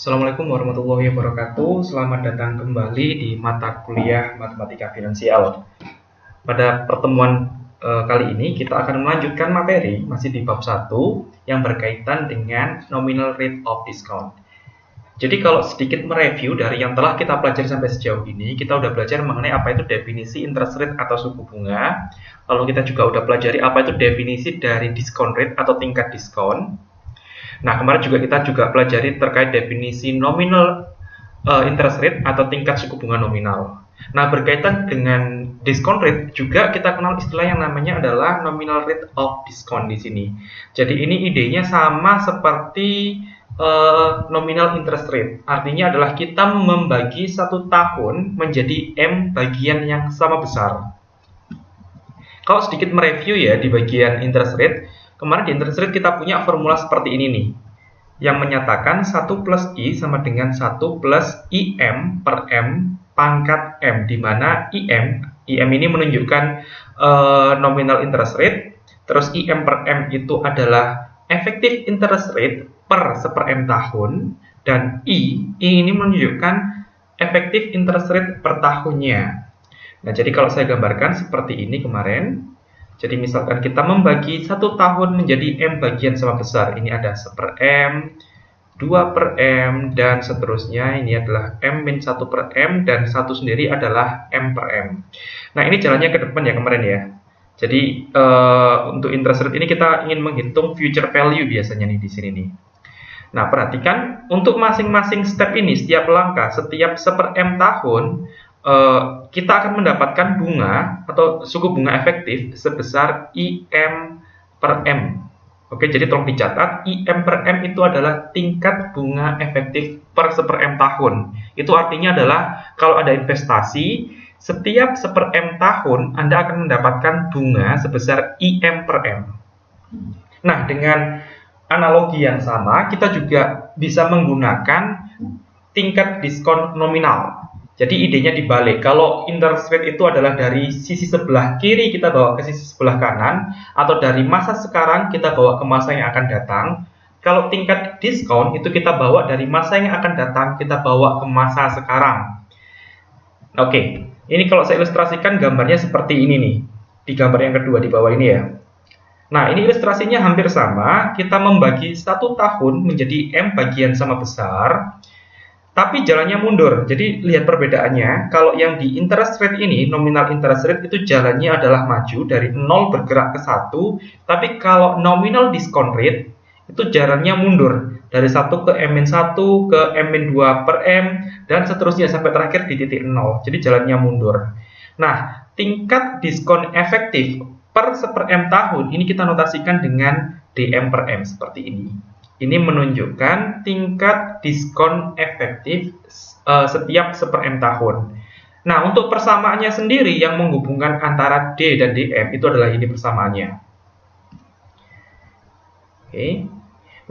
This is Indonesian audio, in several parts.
Assalamualaikum warahmatullahi wabarakatuh. Selamat datang kembali di mata kuliah Matematika Finansial. Pada pertemuan kali ini kita akan melanjutkan materi masih di bab 1 yang berkaitan dengan nominal rate of discount. Jadi kalau sedikit mereview dari yang telah kita pelajari sampai sejauh ini, kita udah belajar mengenai apa itu definisi interest rate atau suku bunga. Lalu kita juga udah pelajari apa itu definisi dari discount rate atau tingkat diskon. Nah, kemarin kita pelajari terkait definisi nominal interest rate atau tingkat suku bunga nominal. Nah, berkaitan dengan discount rate juga kita kenal istilah yang namanya adalah nominal rate of discount di sini. Jadi ini idenya sama seperti nominal interest rate. Artinya adalah kita membagi satu tahun menjadi M bagian yang sama besar. Kalau sedikit mereview ya di bagian interest rate, kemarin di interest rate kita punya formula seperti ini nih, yang menyatakan 1 plus I sama dengan 1 plus IM per M pangkat M, di mana IM ini menunjukkan nominal interest rate, terus IM per M itu adalah effective interest rate per 1/M tahun, dan I ini menunjukkan effective interest rate per tahunnya. Nah, jadi kalau saya gambarkan seperti ini kemarin, jadi misalkan kita membagi satu tahun menjadi M bagian sama besar. Ini ada 1/M, 2/M, dan seterusnya. Ini adalah M-1/M, dan satu sendiri adalah M per M. Nah, ini jalannya ke depan ya kemarin ya. Jadi untuk interest rate ini kita ingin menghitung future value biasanya nih di sini nih. Nah, perhatikan untuk masing-masing step ini, setiap langkah, setiap 1/M tahun, kita akan mendapatkan bunga atau suku bunga efektif sebesar IM per M. Oke, jadi tolong dicatat, IM per M itu adalah tingkat bunga efektif per 1/M tahun. Itu artinya adalah kalau ada investasi, setiap 1/M tahun Anda akan mendapatkan bunga sebesar IM per M. Nah, dengan analogi yang sama, kita juga bisa menggunakan tingkat diskon nominal. Jadi idenya dibalik, kalau interest rate itu adalah dari sisi sebelah kiri kita bawa ke sisi sebelah kanan, atau dari masa sekarang kita bawa ke masa yang akan datang. Kalau tingkat diskon itu kita bawa dari masa yang akan datang, kita bawa ke masa sekarang. Oke, ini kalau saya ilustrasikan gambarnya seperti ini nih, di gambar yang kedua di bawah ini ya. Nah, ini ilustrasinya hampir sama, kita membagi satu tahun menjadi M bagian sama besar, tapi jalannya mundur. Jadi lihat perbedaannya, kalau yang di interest rate ini, nominal interest rate itu jalannya adalah maju dari 0 bergerak ke 1, tapi kalau nominal discount rate itu jalannya mundur dari 1 ke M-1 ke M-2 per M dan seterusnya sampai terakhir di titik 0. Jadi jalannya mundur. Nah, tingkat diskon efektif per 1/M tahun ini kita notasikan dengan DM per M seperti ini. Ini menunjukkan tingkat diskon efektif setiap 1/M tahun. Nah, untuk persamaannya sendiri yang menghubungkan antara D dan DM itu adalah ini persamaannya. Oke.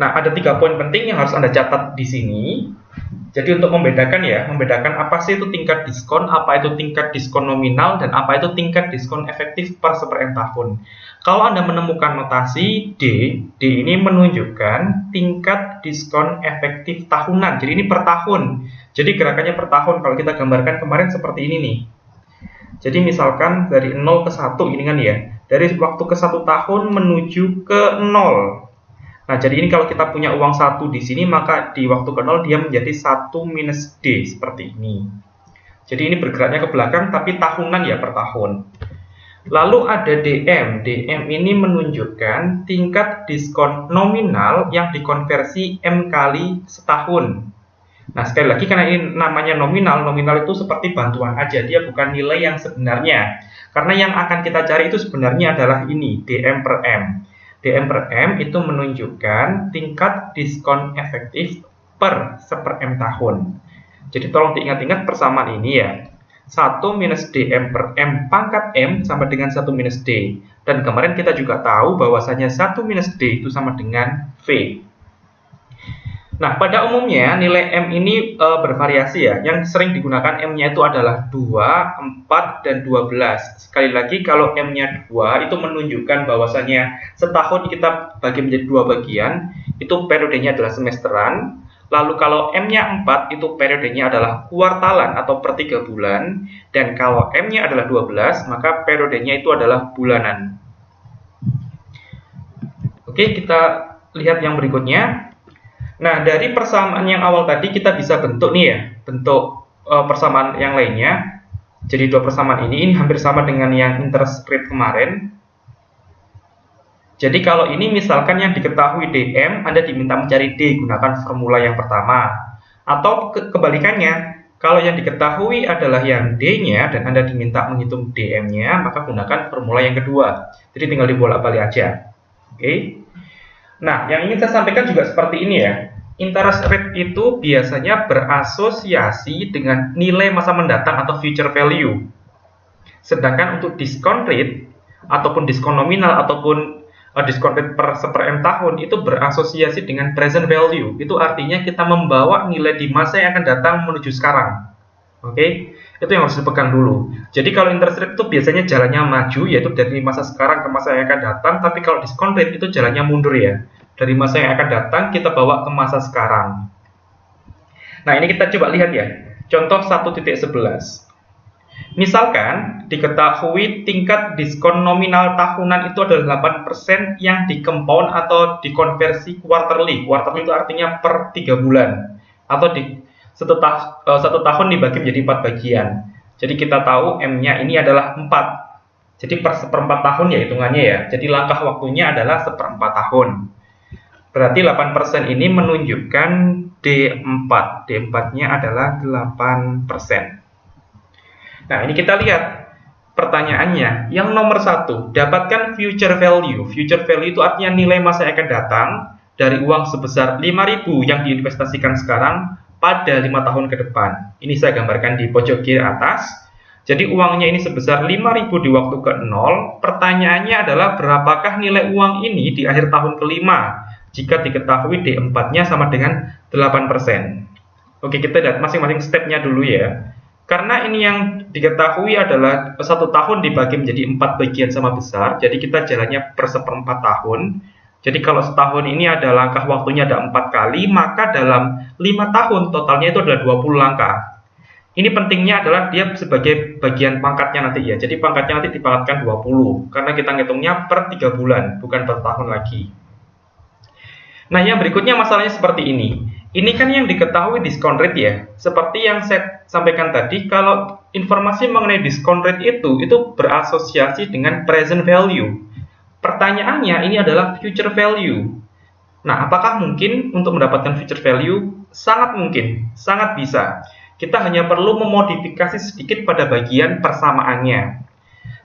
Nah, ada 3 poin penting yang harus Anda catat di sini. Jadi untuk membedakan apa sih itu tingkat diskon, apa itu tingkat diskon nominal, dan apa itu tingkat diskon efektif per 1/M tahun. Kalau Anda menemukan notasi D ini menunjukkan tingkat diskon efektif tahunan. Jadi ini per tahun. Jadi gerakannya per tahun. Kalau kita gambarkan kemarin seperti ini nih. Jadi misalkan dari 0 ke 1 ini kan ya. Dari waktu ke 1 tahun menuju ke 0. Nah, jadi ini kalau kita punya uang 1 di sini, maka di waktu ke 0 dia menjadi 1 minus D seperti ini. Jadi ini bergeraknya ke belakang tapi tahunan ya, per tahun. Lalu ada DM. DM ini menunjukkan tingkat diskon nominal yang dikonversi M kali setahun. Nah, sekali lagi karena ini namanya nominal, nominal itu seperti bantuan aja, dia bukan nilai yang sebenarnya. Karena yang akan kita cari itu sebenarnya adalah ini, DM per M. DM per M itu menunjukkan tingkat diskon efektif per 1/M tahun. Jadi tolong diingat-ingat persamaan ini ya. 1 minus DM per M pangkat M sama dengan 1 minus D. Dan kemarin kita juga tahu bahwasanya 1 minus D itu sama dengan V. Nah, pada umumnya nilai M ini bervariasi ya. Yang sering digunakan M-nya itu adalah 2, 4, dan 12. Sekali lagi, kalau M-nya 2 itu menunjukkan bahwasanya setahun kita bagi menjadi 2 bagian, itu periodenya adalah semesteran. Lalu kalau M-nya 4 itu periodenya adalah kuartalan atau per 3 bulan. Dan kalau M-nya adalah 12, maka periodenya itu adalah bulanan. Oke, kita lihat yang berikutnya. Nah, dari persamaan yang awal tadi kita bisa bentuk nih ya, bentuk persamaan yang lainnya. Jadi dua persamaan ini hampir sama dengan yang interest rate kemarin. Jadi kalau ini misalkan yang diketahui DM, Anda diminta mencari D, gunakan formula yang pertama. Atau kebalikannya, kalau yang diketahui adalah yang D-nya dan Anda diminta menghitung DM-nya, maka gunakan formula yang kedua. Jadi tinggal dibolak-balik aja. Oke. Nah, yang ingin saya sampaikan juga seperti ini ya. Interest rate itu biasanya berasosiasi dengan nilai masa mendatang atau future value. Sedangkan untuk discount rate, ataupun diskon nominal, ataupun diskon rate per M tahun itu berasosiasi dengan present value. Itu artinya kita membawa nilai di masa yang akan datang menuju sekarang. Oke, itu yang harus dipegang dulu. Jadi kalau interest rate itu biasanya jalannya maju, yaitu dari masa sekarang ke masa yang akan datang. Tapi kalau diskon rate itu jalannya mundur ya. Dari masa yang akan datang kita bawa ke masa sekarang. Nah, ini kita coba lihat ya. Contoh 1.11. Misalkan diketahui tingkat diskon nominal tahunan itu adalah 8% yang dicompound atau dikonversi quarterly. Quarterly itu artinya per 3 bulan. Atau satu tahun dibagi menjadi 4 bagian. Jadi kita tahu M-nya ini adalah 4. Jadi per seperempat tahun ya hitungannya ya. Jadi langkah waktunya adalah seperempat tahun. Berarti 8% ini menunjukkan D4. D4-nya adalah 8%. Nah, ini kita lihat pertanyaannya. Yang nomor 1, dapatkan future value. Future value itu artinya nilai masa yang akan datang dari uang sebesar 5.000 yang diinvestasikan sekarang pada 5 tahun ke depan. Ini saya gambarkan di pojok kiri atas. Jadi uangnya ini sebesar 5.000 di waktu ke-0. Pertanyaannya adalah berapakah nilai uang ini di akhir tahun ke-5 jika diketahui D4-nya sama dengan 8%. Oke, kita lihat masing-masing stepnya dulu ya. Karena ini yang diketahui adalah 1 tahun dibagi menjadi 4 bagian sama besar, jadi kita jalannya per seperempat tahun. Jadi kalau setahun ini ada langkah waktunya ada 4 kali, maka dalam 5 tahun totalnya itu adalah 20 langkah. Ini pentingnya adalah dia sebagai bagian pangkatnya nanti ya. Jadi pangkatnya nanti dipangkatkan 20, karena kita ngitungnya per 3 bulan, bukan per tahun lagi. Nah, yang berikutnya masalahnya seperti ini. Ini kan yang diketahui diskon rate ya. Seperti yang saya sampaikan tadi, kalau informasi mengenai diskon rate itu berasosiasi dengan present value. Pertanyaannya ini adalah future value. Nah, apakah mungkin untuk mendapatkan future value? Sangat mungkin, sangat bisa. Kita hanya perlu memodifikasi sedikit pada bagian persamaannya.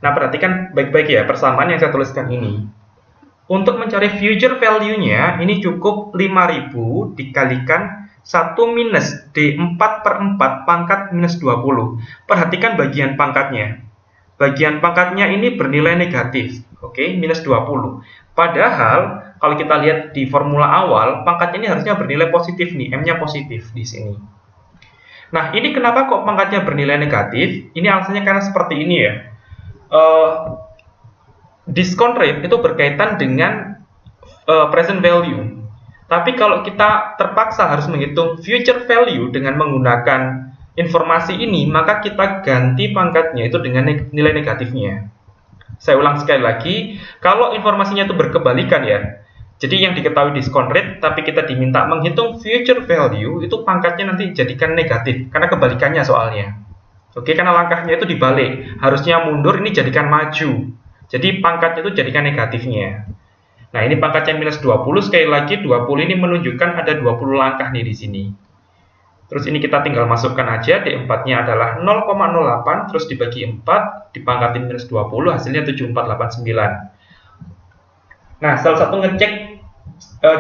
Nah, perhatikan baik-baik ya persamaan yang saya tuliskan ini. Untuk mencari future value-nya, ini cukup 5.000 dikalikan 1 minus D4 per 4 pangkat minus 20. Perhatikan bagian pangkatnya. Bagian pangkatnya ini bernilai negatif, oke, minus 20. Padahal, kalau kita lihat di formula awal, pangkatnya ini harusnya bernilai positif nih, M-nya positif di sini. Nah, ini kenapa kok pangkatnya bernilai negatif? Ini alasannya karena seperti ini ya. Discount rate itu berkaitan dengan present value. Tapi kalau kita terpaksa harus menghitung future value dengan menggunakan informasi ini, maka kita ganti pangkatnya itu dengan nilai negatifnya. Saya ulang sekali lagi, kalau informasinya itu berkebalikan ya. Jadi yang diketahui discount rate, tapi kita diminta menghitung future value, itu pangkatnya nanti jadikan negatif, karena kebalikannya soalnya. Oke, karena langkahnya itu dibalik. Harusnya mundur, ini jadikan maju. Jadi pangkatnya itu jadikan negatifnya. Nah, ini pangkatnya minus 20. Sekali lagi 20 ini menunjukkan ada 20 langkah nih di sini. Terus ini kita tinggal masukkan aja. D4-nya adalah 0,08. Terus dibagi 4. Dipangkatin minus 20. Hasilnya 7489. Nah, salah satu ngecek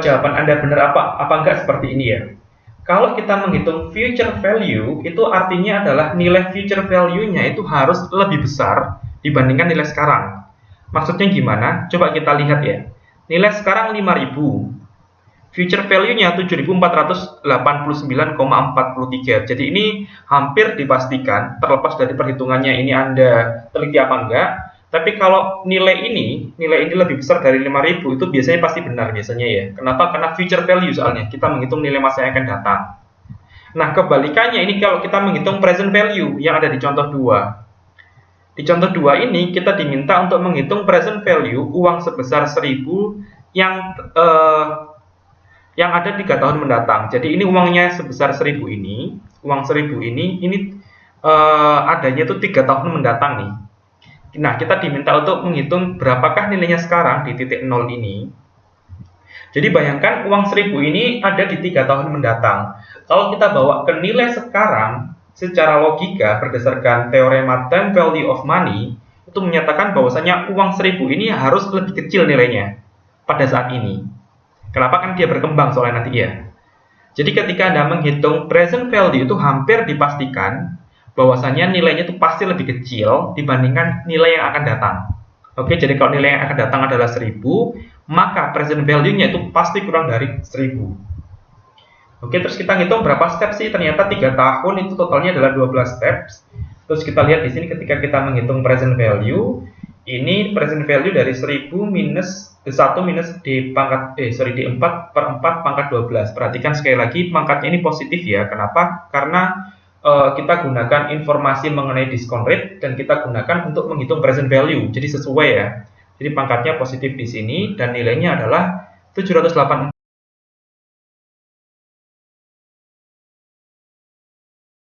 jawaban Anda benar apa enggak seperti ini ya. Kalau kita menghitung future value, itu artinya adalah nilai future value-nya itu harus lebih besar dibandingkan nilai sekarang. Maksudnya gimana? Coba kita lihat ya. Nilai sekarang 5.000. Future value-nya 7.489,43. Jadi ini hampir dipastikan, terlepas dari perhitungannya ini Anda teliti apa enggak, Tapi kalau nilai ini lebih besar dari 5.000 itu biasanya pasti benar biasanya ya. Kenapa? Karena future value soalnya. Kita menghitung nilai masa yang akan datang. Nah, kebalikannya ini kalau kita menghitung present value yang ada di contoh 2. Di contoh 2 ini kita diminta untuk menghitung present value uang sebesar 1.000 yang ada 3 tahun mendatang. Jadi ini uangnya sebesar 1.000 ini, uang 1.000 ini adanya itu 3 tahun mendatang nih. Nah, kita diminta untuk menghitung berapakah nilainya sekarang di titik 0 ini. Jadi bayangkan uang 1.000 ini ada di 3 tahun mendatang. Kalau kita bawa ke nilai sekarang, secara logika berdasarkan teorema time value of money, itu menyatakan bahwasanya uang 1.000 ini harus lebih kecil nilainya pada saat ini. Kenapa? Kan dia berkembang soalnya nanti ya. Jadi ketika Anda menghitung present value itu hampir dipastikan bahwasanya nilainya itu pasti lebih kecil dibandingkan nilai yang akan datang. Oke, jadi kalau nilai yang akan datang adalah 1.000, maka present value-nya itu pasti kurang dari 1.000. Oke, terus kita ngitung berapa step sih? Ternyata 3 tahun itu totalnya adalah 12 steps. Terus kita lihat di sini ketika kita menghitung present value, ini present value dari 1.000 minus 1 minus di 4 per 4 pangkat 12. Perhatikan sekali lagi pangkatnya ini positif ya. Kenapa? Karena kita gunakan informasi mengenai discount rate dan kita gunakan untuk menghitung present value. Jadi sesuai ya. Jadi pangkatnya positif di sini dan nilainya adalah 784